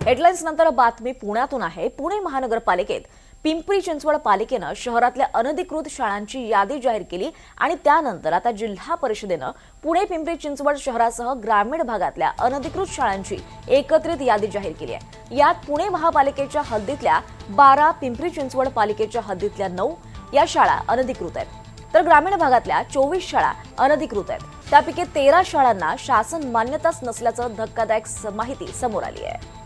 Headlines नंतर बातमी पुण्यातून आहे। पुणे महानगरपालिकेत पिंपरी चिंचवड पालिकेनं शहरातल्या अनधिकृत शाळांची यादी जाहीर केली आणि त्यानंतर आता जिल्हा परिषदेनं पुणे पिंपरी चिंचवड शहरासह ग्रामीण भागातल्या अनधिकृत शाळांची एकत्रित यादी जाहीर केली आहे। यात पुणे महापालिकेच्या हद्दीतल्या 12, पिंपरी चिंचवड पालिकेच्या हद्दीतल्या 9 या शाळा अनधिकृत आहेत, तर ग्रामीण भागातल्या 24 शाळा अनधिकृत आहेत। त्यापैकी 13 शाळांना शासन मान्यताच नसल्याचं धक्कादायक माहिती समोर आली आहे।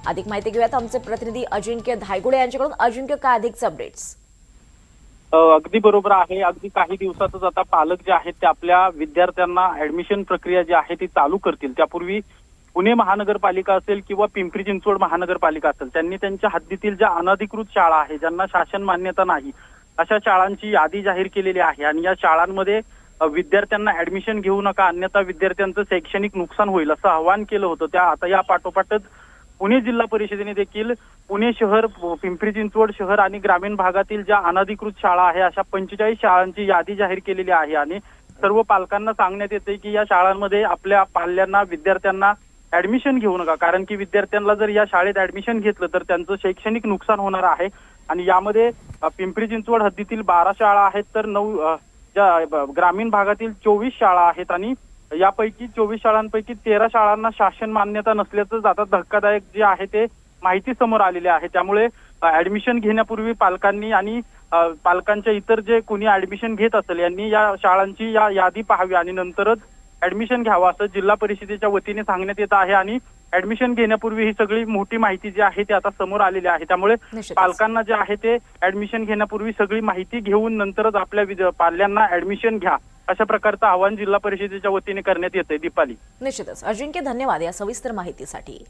अधिक माहिती घेऊयात आमचे प्रतिनिधी अजिंक्य धायगुडे यांच्याकडून। अजिंक्य, काय अधिकचे अपडेट्स? अगदी बरोबर आहे। अगदी काही दिवसातच आता पालक जे आहेत ते आपल्या विद्यार्थ्यांना ऍडमिशन प्रक्रिया जी आहे ती चालू करतील। त्यापूर्वी पुणे महानगरपालिका असेल किंवा पिंपरी चिंचवड महानगरपालिका असेल, त्यांनी त्यांच्या हद्दीतील ज्या अनधिकृत शाळा आहेत, ज्यांना शासन मान्यता नाही, अशा शाळांची यादी जाहीर केलेली आहे आणि या शाळांमध्ये विद्यार्थ्यांना ऍडमिशन घेऊ नका, अन्यथा विद्यार्थ्यांचं शैक्षणिक नुकसान होईल असं आवाहन केलं होतं। आता या पाठोपाठच पुणे जिल्हा परिषदेने देखील पुणे शहर, पिंपरी चिंचवड शहर आणि ग्रामीण भागातील ज्या अनधिकृत शाळा आहे अशा 45 शाळांची यादी जाहीर केलेली आहे आणि सर्व पालकांना सांगण्यात येते की या शाळांमध्ये आपल्या पाल्यांना, विद्यार्थ्यांना ऍडमिशन घेऊ नका, कारण की विद्यार्थ्यांना जर या शाळेत ऍडमिशन घेतलं तर त्यांचं शैक्षणिक नुकसान होणार आहे। आणि यामध्ये पिंपरी चिंचवड हद्दीतील 12 शाळा आहेत, तर 9 ज्या ग्रामीण भागातील 24 शाळा आहेत आणि यापैकी 24 शाळांपैकी 13 शाळांना शासन मान्यता नसल्याचं आता धक्कादायक जे आहे ते माहिती समोर आलेली आहे। त्यामुळे ऍडमिशन घेण्यापूर्वी पालकांनी आणि पालकांच्या इतर जे कोणी ऍडमिशन घेत असेल यांनी या शाळांची यादी पाहावी आणि नंतरच ऍडमिशन घ्यावं असं जिल्हा परिषदेच्या वतीने सांगण्यात येत आहे। आणि ऍडमिशन घेण्यापूर्वी ही सगळी मोठी माहिती जी आहे ती आता समोर आलेली आहे। त्यामुळे पालकांना जे आहे ते ऍडमिशन घेण्यापूर्वी सगळी माहिती घेऊन नंतरच आपल्या पाल्यांना ऍडमिशन घ्या अशा प्रकारचं आवाहन जिल्हा परिषदेच्या वतीने करण्यात येतंय। दीपाली, निश्चितच अजिंक्य, धन्यवाद या सविस्तर माहितीसाठी।